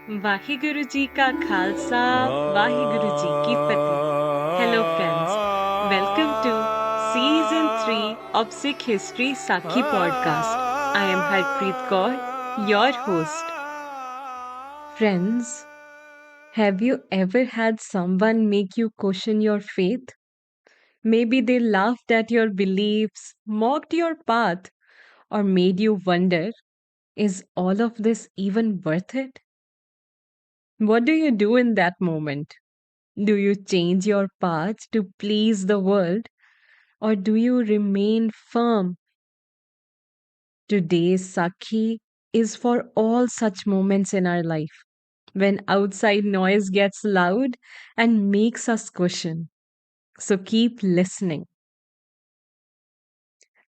वाहिगुरु जी का खालसा, वाहिगुरु जी की फतेह. Hello friends, welcome to season 3 of Sikh History Sakhi podcast. I am Harpreet Kaur, your host. Friends, have you ever had someone make you question your faith? Maybe they laughed at your beliefs, mocked your path, or made you wonder, is all of this even worth it? What do you do in that moment? Do you change your path to please the world, or do you remain firm? Today's Sakhi is for all such moments in our life when outside noise gets loud and makes us question. So keep listening.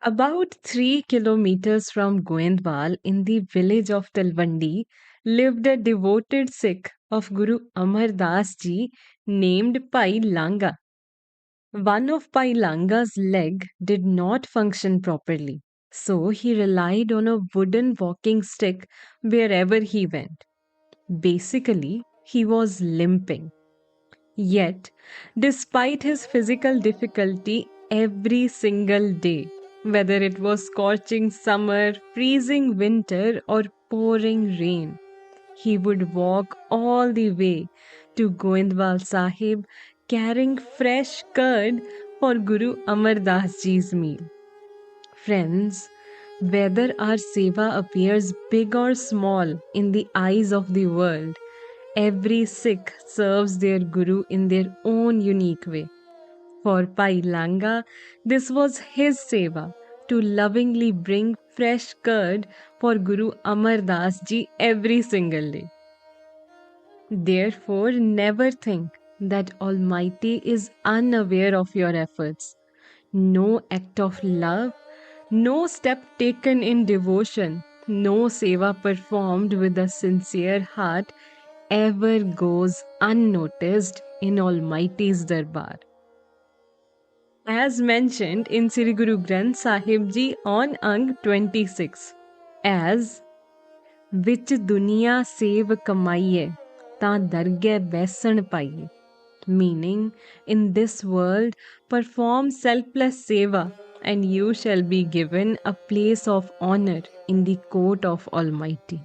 About 3 kilometers from Goindwal in the village of Talwandi lived a devoted Sikh of Guru Amar Das ji named Pai Langa. One of Pai Langa's leg did not function properly, so he relied on a wooden walking stick wherever he went. Basically, he was limping. Yet, despite his physical difficulty every single day, whether it was scorching summer, freezing winter, or pouring rain, he would walk all the way to Goindwal Sahib carrying fresh curd for Guru Amar Das Ji's meal. Friends, whether our seva appears big or small in the eyes of the world, every Sikh serves their Guru in their own unique way. For Pai Langa, this was his seva to lovingly bring fresh curd for Guru Amar Das Ji every single day. Therefore, never think that Almighty is unaware of your efforts. No act of love, no step taken in devotion, no seva performed with a sincere heart ever goes unnoticed in Almighty's Darbar. As mentioned in Sri Guru Granth Sahib Ji on Ang 26, as ਵਿੱਚ ਦੁਨੀਆ save ਕਮਾਈਏ ਤਾਂ ਦਰਗਹਿ ਬੈਸਣ ਪਾਈਏ. Meaning, in this world, perform selfless seva and you shall be given a place of honor in the court of Almighty.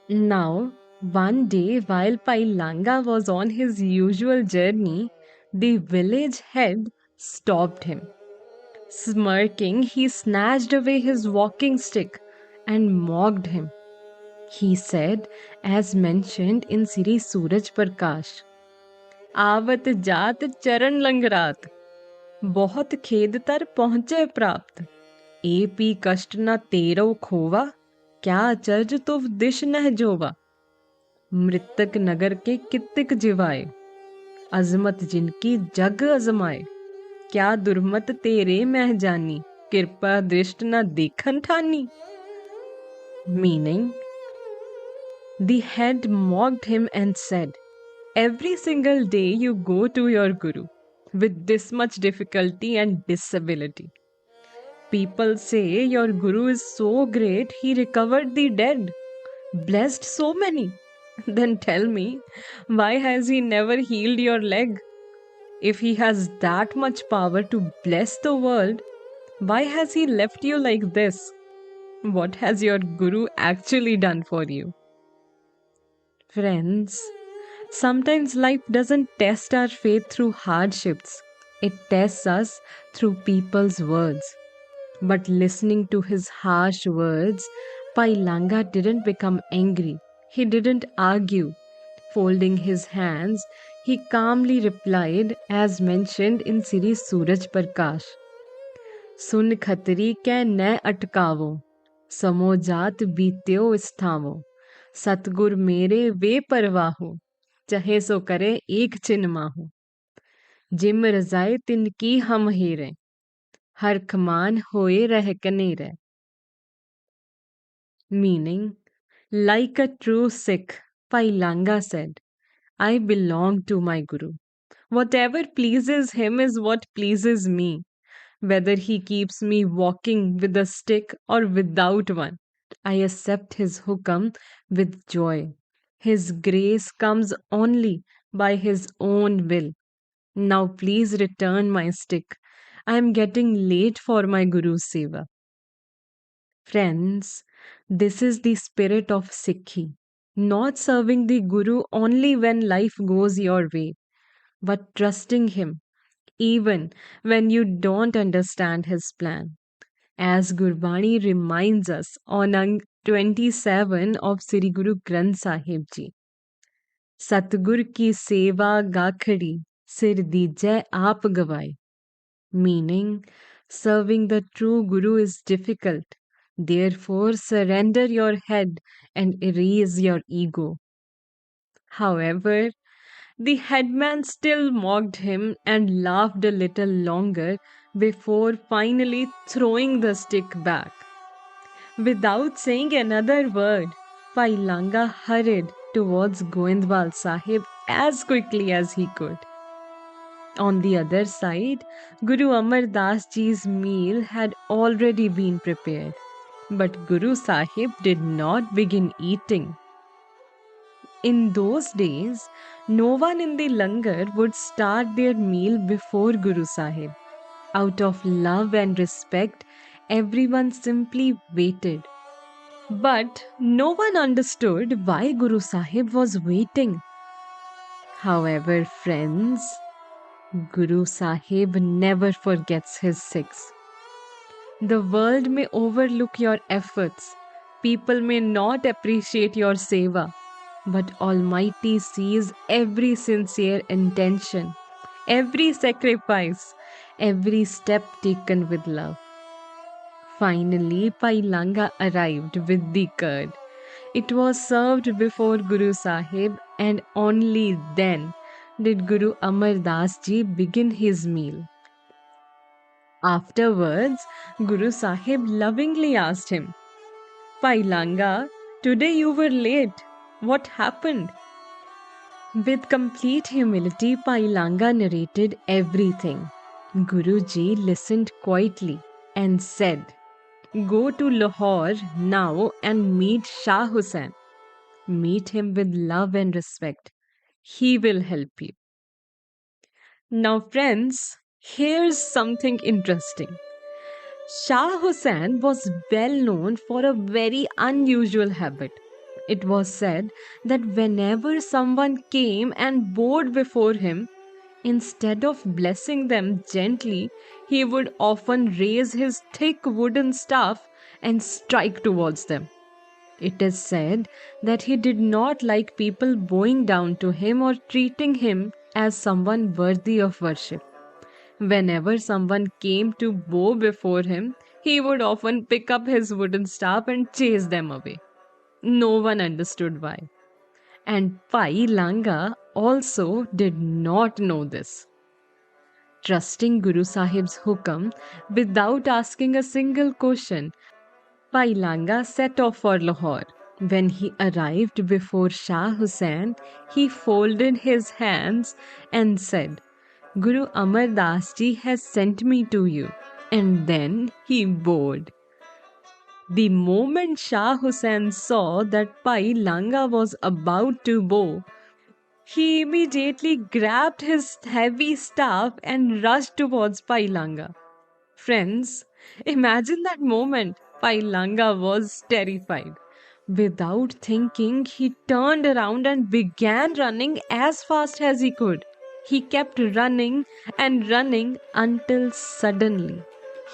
Now, one day while Pai Langa was on his usual journey, the village head stopped him. Smirking, he snatched away his walking stick and mocked him. He said, as mentioned in Sri Suraj Prakash, आवत जात चरण लंगरात बहुत खेद तर पहुँचे प्राप्त A P कष्ट न तेरो खोवा क्या अचर्ज तुव दिश नह जोवा मृतक नगर के कित्तिक जिवाए अजमत जिनकी जग अजमाए क्या दुर्मत तेरे मह जानी कृपा दृष्ट न देखन ठानी. Meaning, the head mocked him and said, every single day you go to your Guru with this much difficulty and disability. People say your Guru is so great he recovered the dead, blessed so many. Then tell me, why has he never healed your leg? If he has that much power to bless the world, why has he left you like this? What has your Guru actually done for you? Friends, sometimes life doesn't test our faith through hardships, it tests us through people's words. But listening to his harsh words, Pai Langa didn't become angry. He didn't argue. Folding his hands, he calmly replied, as mentioned in Sri Suraj Prakash, सुन खतरी कै न अटकावो समोजात बीत्यो स्थावो सतगुर मेरे वे परवाहो चाहे सो करे एक चिन माहो gym रजाए तिनकी हम हेरे हर खमान होए रह Kanere. Meaning, like a true Sikh, Pai Langa said, I belong to my Guru. Whatever pleases him is what pleases me. Whether he keeps me walking with a stick or without one, I accept his hukam with joy. His grace comes only by His own will. Now please return my stick. I am getting late for my Guru's seva. Friends, this is the spirit of Sikhi. Not serving the Guru only when life goes your way, but trusting him even when you don't understand his plan. As Gurbani reminds us on Ang 27 of Sri Guru Granth Sahib Ji. Satgur ki seva gakhadi, sir dijai aap gawai. Meaning, serving the true Guru is difficult. Therefore, surrender your head and erase your ego. However, the headman still mocked him and laughed a little longer before finally throwing the stick back. Without saying another word, Pailanga hurried towards Goindwal Sahib as quickly as he could. On the other side, Guru Amar Das Ji's meal had already been prepared. But Guru Sahib did not begin eating. In those days, no one in the langar would start their meal before Guru Sahib. Out of love and respect, everyone simply waited. But no one understood why Guru Sahib was waiting. However, friends, Guru Sahib never forgets his Sikhs. The world may overlook your efforts, people may not appreciate your seva, but Almighty sees every sincere intention, every sacrifice, every step taken with love. Finally, Pailanga arrived with the curd. It was served before Guru Sahib, and only then did Guru Amar Das Ji begin his meal. Afterwards, Guru Sahib lovingly asked him, Pailanga, today you were late. What happened? With complete humility, Pailanga narrated everything. Guruji listened quietly and said, Go to Lahore now and meet Shah Hussain. Meet him with love and respect. He will help you. Now, friends, here's something interesting. Shah Hussain was well known for a very unusual habit. It was said that whenever someone came and bowed before him, instead of blessing them gently, he would often raise his thick wooden staff and strike towards them. It is said that he did not like people bowing down to him or treating him as someone worthy of worship. Whenever someone came to bow before him, he would often pick up his wooden staff and chase them away. No one understood why. And Pai Langa also did not know this. Trusting Guru Sahib's hukam without asking a single question, Pai Langa set off for Lahore. When he arrived before Shah Hussain, he folded his hands and said, Guru Amar Das Ji has sent me to you. And then he bowed. The moment Shah Hussain saw that Pai Langa was about to bow, he immediately grabbed his heavy staff and rushed towards Pai Langa. Friends, imagine that moment. Pai Langa was terrified. Without thinking, he turned around and began running as fast as he could. He kept running and running until suddenly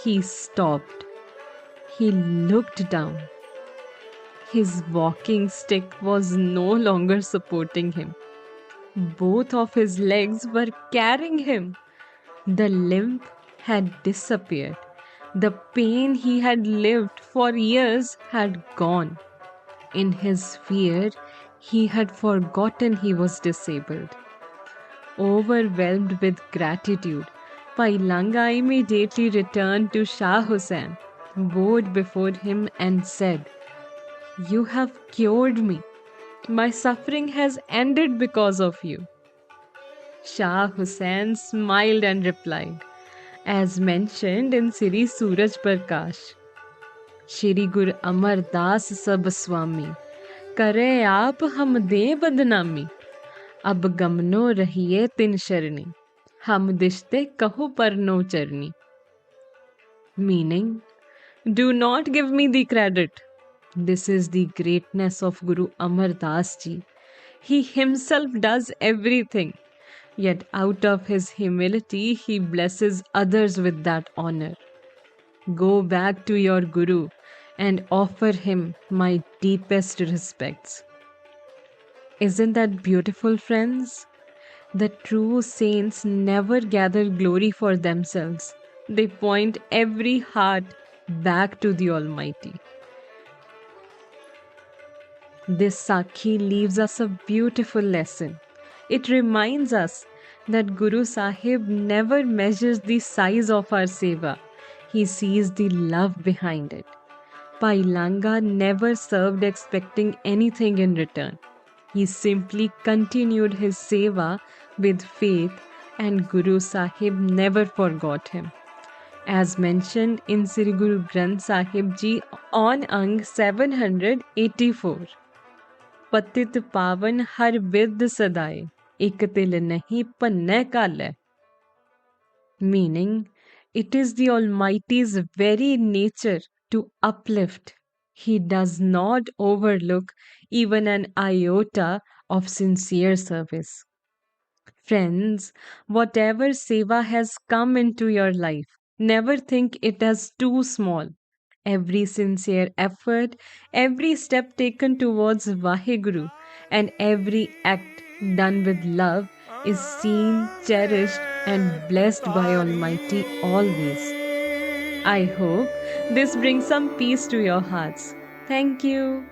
he stopped. He looked down. His walking stick was no longer supporting him. Both of his legs were carrying him. The limp had disappeared. The pain he had lived for years had gone. In his fear, he had forgotten he was disabled. Overwhelmed with gratitude, Pailanga immediately returned to Shah Hussain, bowed before him and said, You have cured me. My suffering has ended because of you. Shah Hussain smiled and replied, as mentioned in Sri Suraj Prakash, Shri Guru Amar Das Sab Swami, करे आप हम दे बदनामी, अब गमनो रहिए तिन शरणी, हम दिशते कहो पर नो चरनी. Meaning, do not give me the credit. This is the greatness of Guru Amar Das Ji. He himself does everything, yet out of his humility, he blesses others with that honor. Go back to your Guru and offer him my deepest respects. Isn't that beautiful, friends? The true saints never gather glory for themselves. They point every heart back to the Almighty. This Sakhi leaves us a beautiful lesson. It reminds us that Guru Sahib never measures the size of our seva. He sees the love behind it. Pai Langa never served expecting anything in return. He simply continued his seva with faith, and Guru Sahib never forgot him. As mentioned in Sri Guru Granth Sahib Ji on Ang 784. पतित पावन हर बिरद सदाए, एक तिल नहीं पन्ने काले. Meaning, it is the Almighty's very nature to uplift. He does not overlook even an iota of sincere service. Friends, whatever seva has come into your life, never think it as too small. Every sincere effort, every step taken towards Vaheguru, and every act done with love is seen, cherished, and blessed by Almighty always. I hope this brings some peace to your hearts. Thank you.